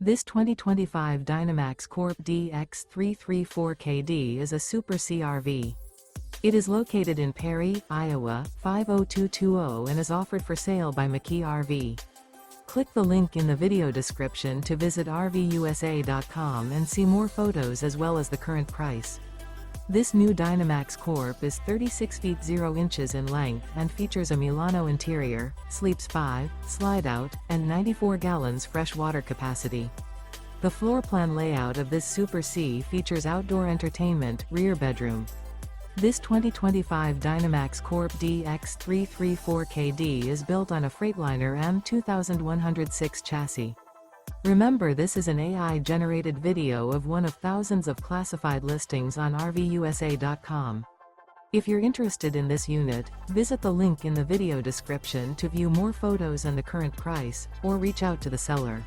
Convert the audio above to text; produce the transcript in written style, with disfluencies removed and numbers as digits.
This 2025 Dynamax Corp DX3 34KD is a Super CRV. It is located in Perry, Iowa, 50220 and is offered for sale by McKee RV. Click the link in the video description to visit RVUSA.com and see more photos as well as the current price. This new Dynamax Corp is 36 feet 0 inches in length and features a Milano interior, sleeps 5, Slideout, and 94 gallons fresh water capacity. The floor plan layout of this Super C features outdoor entertainment, rear bedroom. This 2025 Dynamax Corp DX3 34KD is built on a Freightliner M2 2106 chassis. Remember, this is an AI-generated video of one of thousands of classified listings on RVUSA.com. If you're interested in this unit, visit the link in the video description to view more photos and the current price, or reach out to the seller.